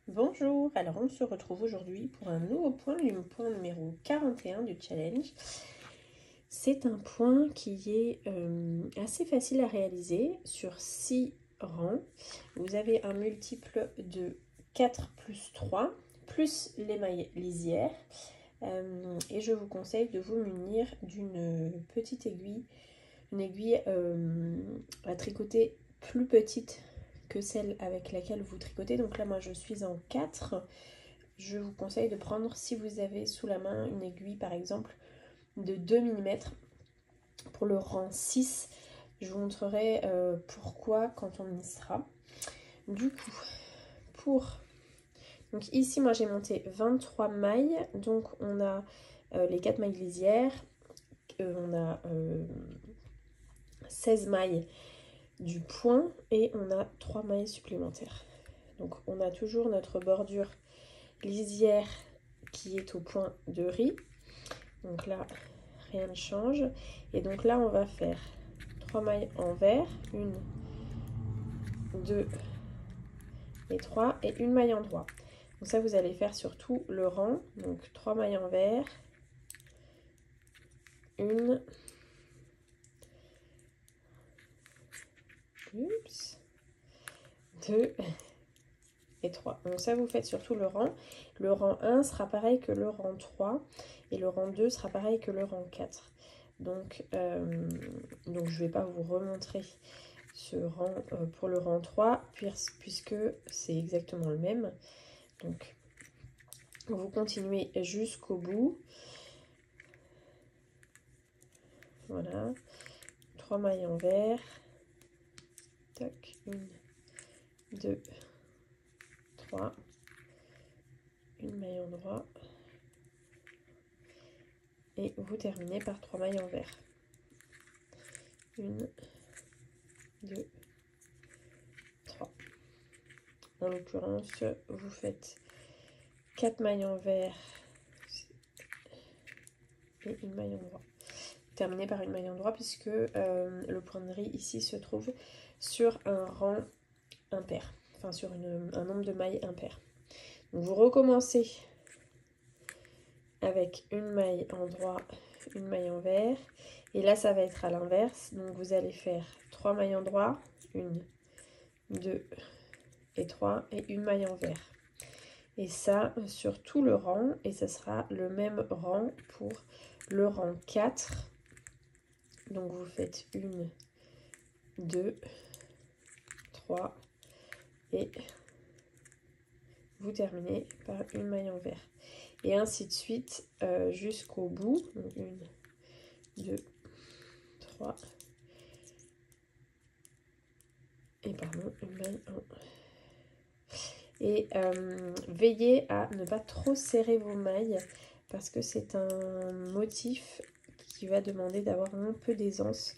Bonjour, alors on se retrouve aujourd'hui pour un nouveau point, le point numéro 41 du challenge. C'est un point qui est assez facile à réaliser sur 6 rangs. Vous avez un multiple de 4 plus 3, plus les mailles lisières. Et je vous conseille de vous munir d'une petite aiguille, une aiguille à tricoter plus petite que celle avec laquelle vous tricotez. Donc là moi je suis en 4. Je vous conseille de prendre, si vous avez sous la main une aiguille par exemple de 2 mm pour le rang 6. Je vous montrerai pourquoi quand on y sera. Du coup, donc ici moi j'ai monté 23 mailles, donc on a les 4 mailles lisières, on a 16 mailles du point et on a 3 mailles supplémentaires. Donc on a toujours notre bordure lisière qui est au point de riz. Donc là, rien ne change. Et donc là, on va faire 3 mailles envers, 1, 2 et 3, et une maille en droit. Donc ça, vous allez faire sur tout le rang. Donc 3 mailles envers, 1, 2 et 3. Donc ça, vous faites sur tout le rang. Le rang 1 sera pareil que le rang 3 et le rang 2 sera pareil que le rang 4. Donc je ne vais pas vous remontrer ce rang pour le rang 3 puisque c'est exactement le même. Donc vous continuez jusqu'au bout. Voilà. 3 mailles envers. Tac. 1, 2, 3. Une maille en droit. Et vous terminez par 3 mailles envers. 1, 2, 3. En l'occurrence, vous faites 4 mailles envers et une maille en droit. Terminé par une maille en droit puisque le point de riz ici se trouve sur un rang impair, enfin sur un nombre de mailles impair. Donc vous recommencez avec une maille en droit, une maille envers, et là ça va être à l'inverse. Donc vous allez faire 3 mailles en droit, 1, 2 et 3, et une maille envers. Et ça sur tout le rang, et ça sera le même rang pour le rang 4. Donc vous faites 1, 2, 3 et vous terminez par une maille envers. Et ainsi de suite jusqu'au bout. Donc 1, 2, 3 et pardon, une maille en... Et veillez à ne pas trop serrer vos mailles parce que c'est un motif qui va demander d'avoir un peu d'aisance.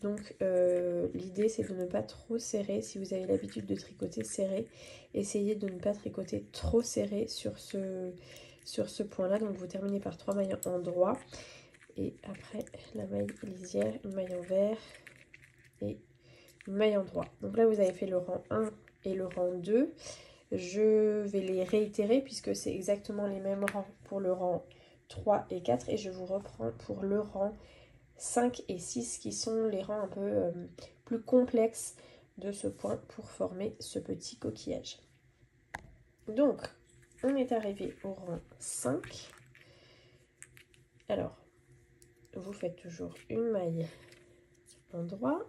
Donc l'idée c'est de ne pas trop serrer. Si vous avez l'habitude de tricoter serré, essayez de ne pas tricoter trop serré sur ce point là. Donc vous terminez par 3 mailles en droit et après la maille lisière, une maille envers et une maille en droit. Donc là vous avez fait le rang 1 et le rang 2. Je vais les réitérer puisque c'est exactement les mêmes rangs pour le rang 3 et 4 et je vous reprends pour le rang 5 et 6 qui sont les rangs un peu plus complexes de ce point pour former ce petit coquillage. Donc on est arrivé au rang 5. Alors vous faites toujours une maille en droit,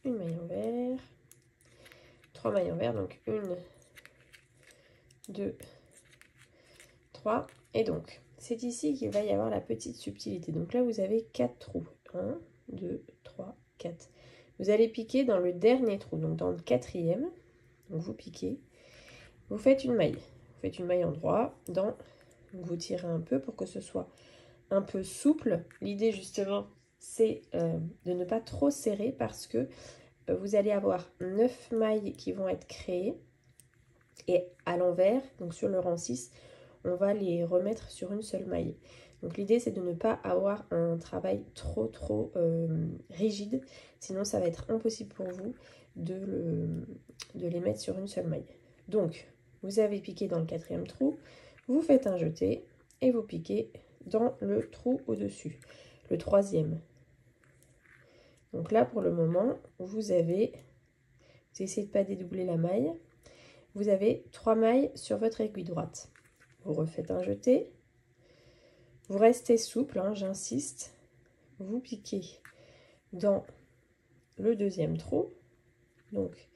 une maille envers, 3 mailles envers, donc 1, 2, 3 et donc c'est ici qu'il va y avoir la petite subtilité. Donc là vous avez 4 trous, 1, 2, 3, 4. Vous allez piquer dans le dernier trou, donc dans le 4e, donc vous piquez, vous faites une maille, en droit, donc vous tirez un peu pour que ce soit un peu souple. L'idée justement c'est de ne pas trop serrer parce que vous allez avoir 9 mailles qui vont être créées et à l'envers, donc sur le rang 6, on va les remettre sur une seule maille. Donc l'idée c'est de ne pas avoir un travail trop rigide, sinon ça va être impossible pour vous de les mettre sur une seule maille. Donc, vous avez piqué dans le 4e trou, vous faites un jeté et vous piquez dans le trou au-dessus, le 3e. Donc là, pour le moment, vous essayez de ne pas dédoubler la maille. Vous avez 3 mailles sur votre aiguille droite. Vous refaites un jeté. Vous restez souple, hein, j'insiste. Vous piquez dans le 2e trou. Donc,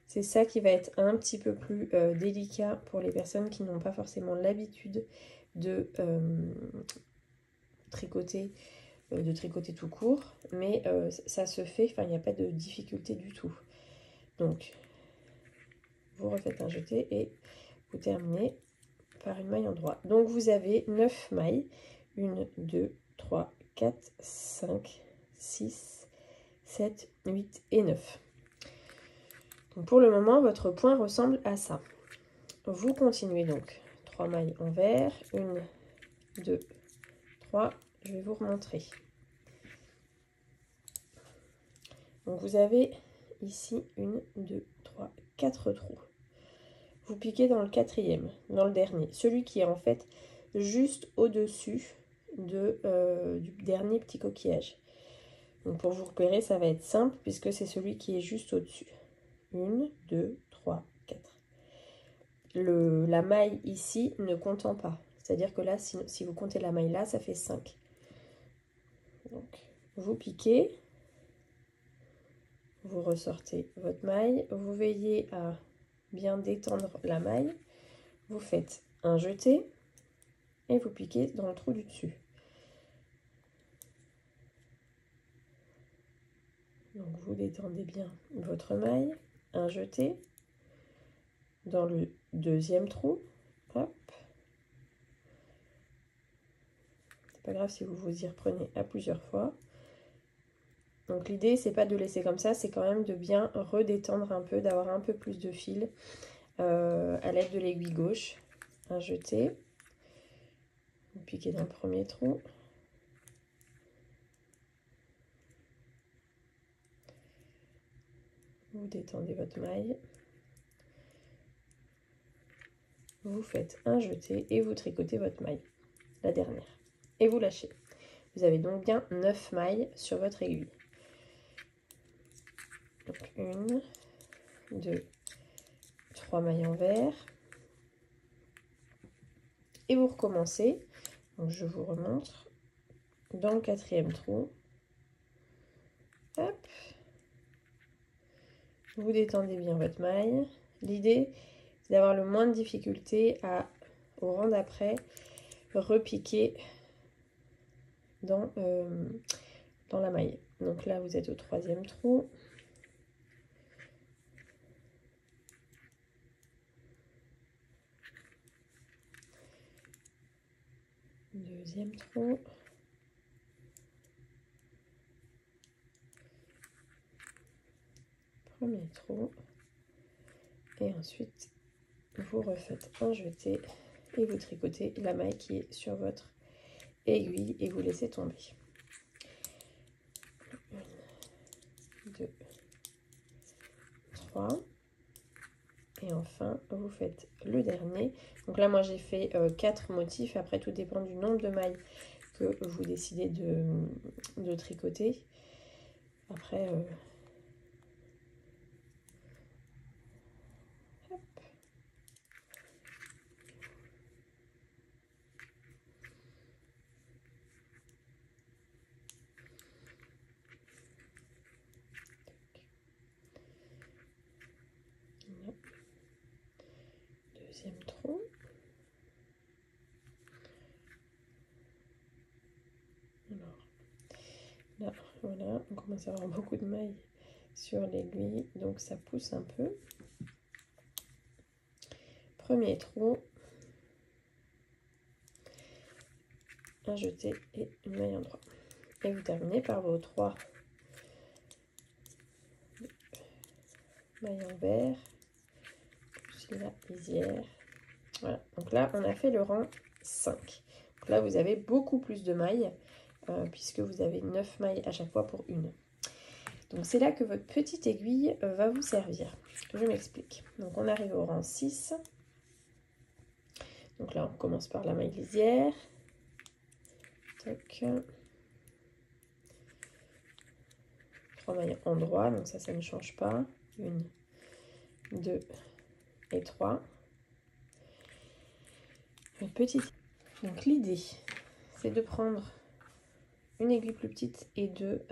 c'est ça qui va être un petit peu plus délicat pour les personnes qui n'ont pas forcément l'habitude de tricoter tout court. Mais ça se fait, enfin, il n'y a pas de difficulté du tout. Donc, vous refaites un jeté et vous terminez par une maille en droit. Donc, vous avez 9 mailles. 1, 2, 3, 4, 5, 6, 7, 8 et 9. Donc, pour le moment, votre point ressemble à ça. Vous continuez donc 3 mailles envers. 1, 2, 3. Je vais vous remontrer. Donc, vous avez ici 1, 2, 3, 4 trous. Vous piquez dans le 4e, dans le dernier. Celui qui est en fait juste au-dessus du dernier petit coquillage. Donc pour vous repérer, ça va être simple puisque c'est celui qui est juste au-dessus. 1, 2, 3, 4. La maille ici ne comptant pas. C'est-à-dire que là, si vous comptez la maille là, ça fait 5. Donc vous piquez, vous ressortez votre maille, vous veillez à bien détendre la maille, vous faites un jeté et vous piquez dans le trou du dessus. Donc vous détendez bien votre maille, un jeté dans le 2e trou, hop. C'est pas grave si vous vous y reprenez à plusieurs fois. Donc l'idée c'est pas de laisser comme ça, c'est quand même de bien redétendre un peu, d'avoir un peu plus de fil à l'aide de l'aiguille gauche. Un jeté, vous piquez dans le 1er trou. Vous détendez votre maille. Vous faites un jeté et vous tricotez votre maille, la dernière. Et vous lâchez. Vous avez donc bien 9 mailles sur votre aiguille. Donc 1, 2, 3 mailles envers. Et vous recommencez. Donc je vous remontre. Dans le 4e trou. Hop. Vous détendez bien votre maille. L'idée, c'est d'avoir le moins de difficulté au rang d'après, repiquer dans la maille. Donc là, vous êtes au 3e trou. Deuxième trou. Premier trou. Et ensuite, vous refaites un jeté et vous tricotez la maille qui est sur votre aiguille et vous laissez tomber. 1, 2, 3. Et enfin, vous faites le dernier. Donc là, moi, j'ai fait 4 motifs. Après, tout dépend du nombre de mailles que vous décidez de tricoter. Après, hop. Deuxième trou. Alors, là, voilà, on commence à avoir beaucoup de mailles sur l'aiguille, donc ça pousse un peu. Premier trou, un jeté et une maille en droit. Et vous terminez par vos 3 mailles envers, plus la lisière. Voilà, donc là on a fait le rang 5. Donc là vous avez beaucoup plus de mailles, puisque vous avez 9 mailles à chaque fois pour une. Donc c'est là que votre petite aiguille va vous servir. Je m'explique. Donc on arrive au rang 6. Donc là on commence par la maille lisière. Tac. 3 mailles en droit, donc ça ne change pas. 1, 2 et 3. Une petite. Donc l'idée, c'est de prendre une aiguille plus petite et de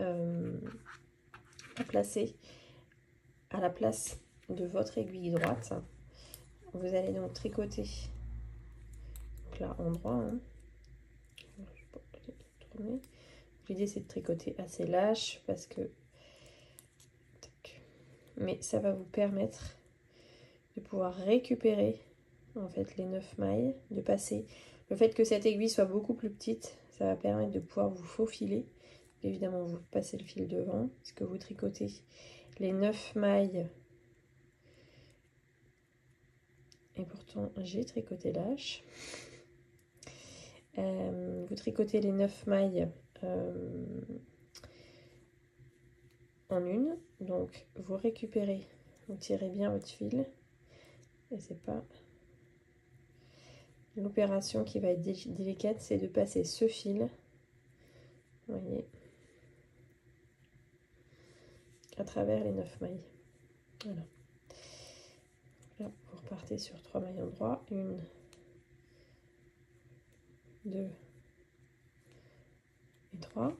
la placer à la place de votre aiguille droite. Vous allez donc tricoter, donc là en droit, hein. L'idée c'est de tricoter assez lâche parce que, mais ça va vous permettre de pouvoir récupérer en fait les 9 mailles, de passer. Le fait que cette aiguille soit beaucoup plus petite, ça va permettre de pouvoir vous faufiler. Évidemment, vous passez le fil devant, parce que vous tricotez les 9 mailles. Et pourtant, j'ai tricoté lâche. Vous tricotez les 9 mailles en une. Donc, vous récupérez, vous tirez bien votre fil. Et c'est pas... L'opération qui va être délicate, c'est de passer ce fil, vous voyez, à travers les 9 mailles. Voilà. Là, vous repartez sur 3 mailles en droit. 1, 2 et 3.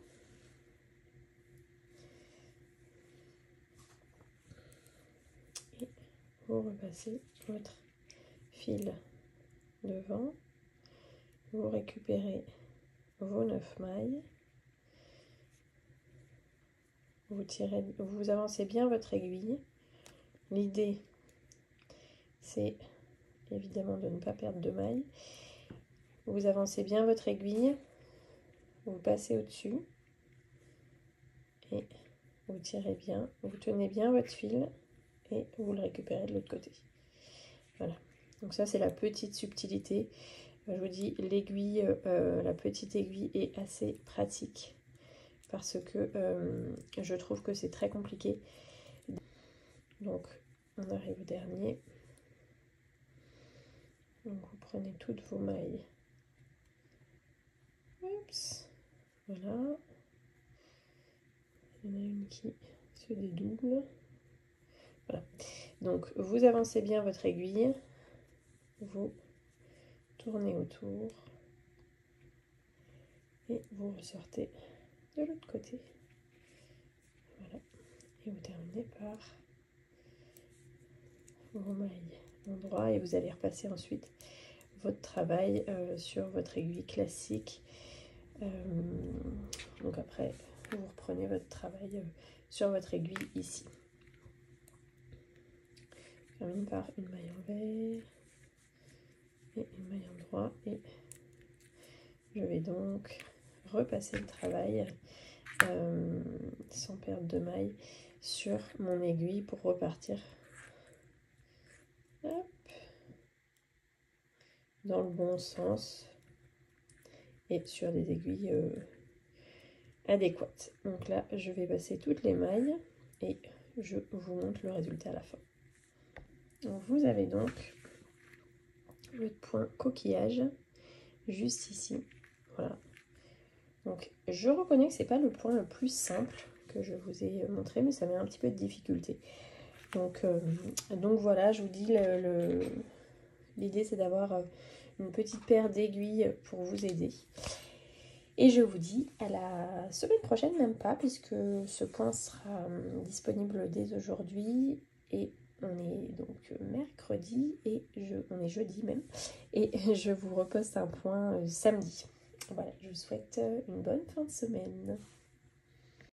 Et vous repassez votre fil devant. Vous récupérez vos 9 mailles. Vous tirez, vous avancez bien votre aiguille. L'idée, c'est évidemment de ne pas perdre de mailles. Vous avancez bien votre aiguille, vous passez au-dessus et vous tirez bien, vous tenez bien votre fil et vous le récupérez de l'autre côté. Voilà, donc ça c'est la petite subtilité. Je vous dis, l'aiguille, la petite aiguille est assez pratique parce que je trouve que c'est très compliqué. Donc on arrive au dernier. Donc vous prenez toutes vos mailles. Oups. Voilà. Il y en a une qui se dédouble. Voilà. Donc vous avancez bien votre aiguille. Vous tournez autour. Et vous ressortez de l'autre côté. Voilà. Et vous terminez par vos mailles en droit. Et vous allez repasser ensuite votre travail sur votre aiguille classique. Donc après, vous reprenez votre travail sur votre aiguille ici. Je termine par une maille envers et une maille en droit. Et je vais donc repasser le travail sans perdre de maille sur mon aiguille pour repartir. Hop, dans le bon sens et sur des aiguilles adéquates. Donc là, je vais passer toutes les mailles et je vous montre le résultat à la fin. Donc vous avez donc le point coquillage juste ici. Voilà. Donc je reconnais que c'est pas le point le plus simple que je vous ai montré, mais ça met un petit peu de difficulté. Donc voilà, je vous dis, l'idée c'est d'avoir une petite paire d'aiguilles pour vous aider. Et je vous dis à la semaine prochaine, même pas, puisque ce point sera disponible dès aujourd'hui. Et on est donc mercredi, et on est jeudi même. Et je vous reposte un point samedi. Voilà, je vous souhaite une bonne fin de semaine.